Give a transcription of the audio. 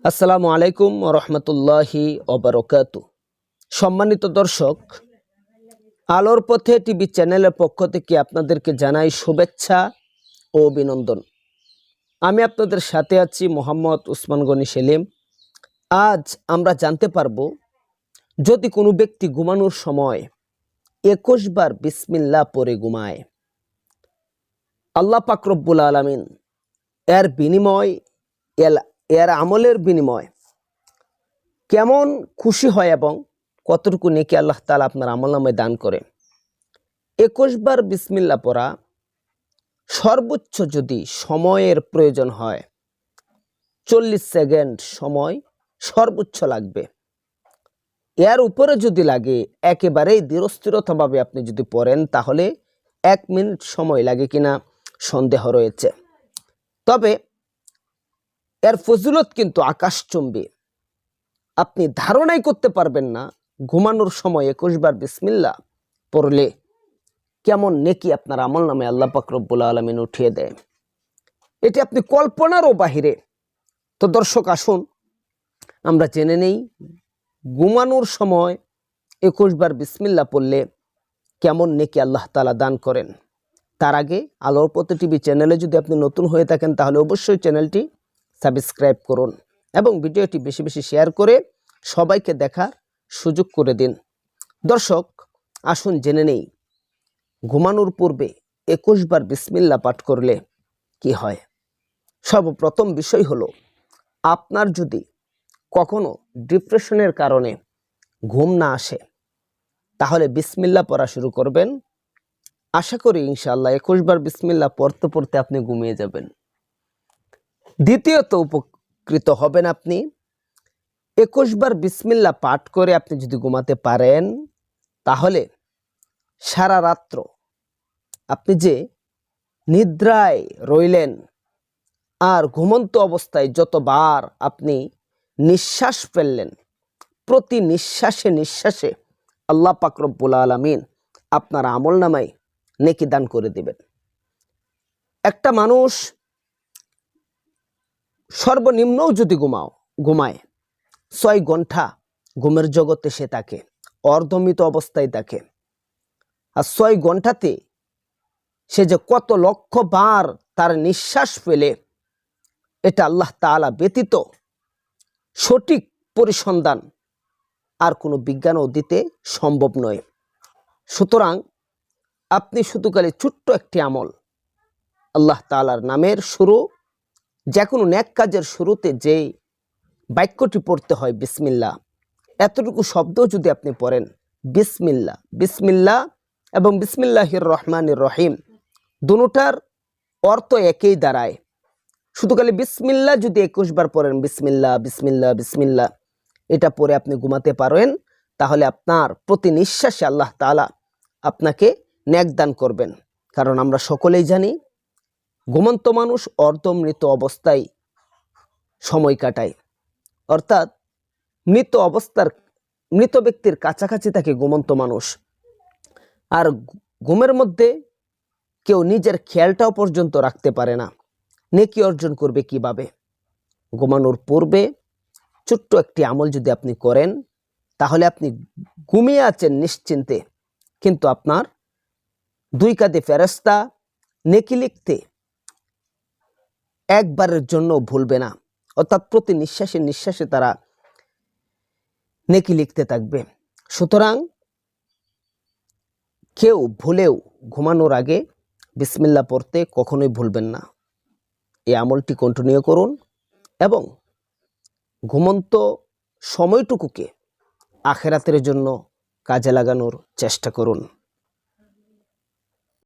আসসালামু আলাইকুম রহমতুল্লাহি ওবারকাতু। সম্মানিত দর্শক, আলোর পথে টিভি চ্যানেলের পক্ষ থেকে আপনাদেরকে জানাই শুভেচ্ছা ও অভিনন্দন। আমি আপনাদের সাথে আছি মোহাম্মদ উসমান গনি সেলিম। আজ আমরা জানতে পারবো, যদি কোনো ব্যক্তি ঘুমানোর সময় 21 বার বিসমিল্লাহ পড়ে ঘুমায়, আল্লাহ পাক রব্বুল আলামিন এর বিনিময় এর আমলের বিনিময় কেমন খুশি হয় এবং কতটুকু নেকি আল্লাহ তাআলা আপনার আমলনামায় দান করে। 21 বার বিসমিল্লাহ পড়া, সর্বোচ্চ যদি সময়ের প্রয়োজন হয় 40 সেকেন্ড সময় সর্বোচ্চ লাগবে। এর উপরে যদি লাগে, একেবারেই ধীরস্থিরতাভাবে আপনি যদি পড়েন, তাহলে 1 মিনিট সময় লাগে কিনা সন্দেহ রয়েছে। তবে এর ফজিলত কিন্তু আকাশচুম্বী। আপনি ধারণাই করতে পারবেন না ঘুমানোর সময় 21 বার বিসমিল্লাহ পড়লে কেমন নেকি আপনার আমলনামায় আল্লাহ পাক রব্বুল আলামিন উঠিয়ে দেয়। এটি আপনি কল্পনারও বাহিরে। তো দর্শক, আসুন আমরা জেনে নেই ঘুমানোর সময় 21 বার বিসমিল্লাহ পড়লে কেমন নেকি আল্লাহ তাআলা দান করেন। তার আগে আলোর পথে টিভি চ্যানেলে যদি আপনি নতুন হয়ে থাকেন, তাহলে অবশ্যই চ্যানেলটি সাবস্ক্রাইব করুন এবং ভিডিওটি বেশি বেশি শেয়ার করে সবাইকে দেখার সুযোগ করে দিন। দর্শক, আসুন জেনে নেই ঘুমানোর পূর্বে 21 বার বিসমিল্লাহ পাঠ করলে কি হয়। সর্বপ্রথম বিষয় হলো, আপনার যদি কখনো ডিপ্রেশনের কারণে ঘুম না আসে, তাহলে বিসমিল্লাহ পড়া শুরু করবেন। আশা করি ইনশাআল্লাহ 21 বার বিসমিল্লাহ পড়তে পড়তে আপনি ঘুমিয়ে যাবেন। দ্বিতীয়ত উপকৃত হবেন আপনি। 21 বার বিসমিল্লাহ পাঠ করে আপনি যদি ঘুমাতে পারেন, তাহলে সারা রাত্র আপনি যে নিদ্রায় রইলেন, আর ঘুমন্ত অবস্থায় যতবার আপনি নিঃশ্বাস ফেললেন, প্রতি নিঃশ্বাসে নিঃশ্বাসে আল্লাহ পাক রব্বুল আলামিন আপনার আমলনামায় নেকি দান করে দিবেন। একটা মানুষ সর্বনিম্নও যদি ঘুমায় 6 ঘন্টা ঘুমের জগতে সে থাকে, অর্ধমৃত অবস্থায় থাকে। আর 6 ঘন্টাতে সে যে কত লক্ষ বার তার নিঃশ্বাস ফেলে, এটা আল্লাহ তাআলা ব্যতীত সঠিক পরিসন্ধান আর কোনো বিজ্ঞানও দিতে সম্ভব নয়। সুতরাং আপনি শুধু খালি ছোট্ট একটি আমল, আল্লাহ তাআলার নামের শুরু, যে কোনো নেক কাজের শুরুতে যে বাক্যটি পড়তে হয় বিসমিল্লাহ, এতটুকু শব্দ যদি আপনি পড়েন, বিসমিল্লাহ বিসমিল্লাহ এবং বিসমিল্লাহির রহমানির রহিম, দুটোটার অর্থ একই দাঁড়ায়। শুধু খালি বিসমিল্লাহ যদি 21 বার পড়েন, বিসমিল্লাহ বিসমিল্লাহ বিসমিল্লাহ, এটা পড়ে আপনি ঘুমাতে পারেন, তাহলে আপনার প্রতি নিঃশ্বাসে আল্লাহ তাআলা আপনাকে নেক দান করবেন। কারণ আমরা সকলেই জানি, ঘুমন্ত মানুষ অর্ধমৃত অবস্থায় সময় কাটায়, অর্থাৎ মৃত ব্যক্তির কাছাকাছি থাকে ঘুমন্ত মানুষ। আর ঘুমের মধ্যে কেউ নিজের খেয়ালটাও পর্যন্ত রাখতে পারে না। নেকি অর্জন করবে কিভাবে? ঘুমানোর পূর্বে ছোট্ট একটি আমল যদি আপনি করেন, তাহলে আপনি ঘুমিয়ে আছেন নিশ্চিন্তে, কিন্তু আপনার 2 কাঁধে ফেরেশতা নেকি লিখতে একবারের জন্য ভুলবে না। অর্থাৎ প্রতি নিঃশ্বাসে নিঃশ্বাসে তারা নেকি লিখতে থাকবে। সুতরাং কেউ ভুলেও ঘুমানোর আগে বিসমিল্লাহ পড়তে কখনোই ভুলবেন না। এই আমলটি কন্টিনিউ করুন এবং ঘুমন্ত সময়টুকুকে আখিরাতের জন্য কাজে লাগানোর চেষ্টা করুন।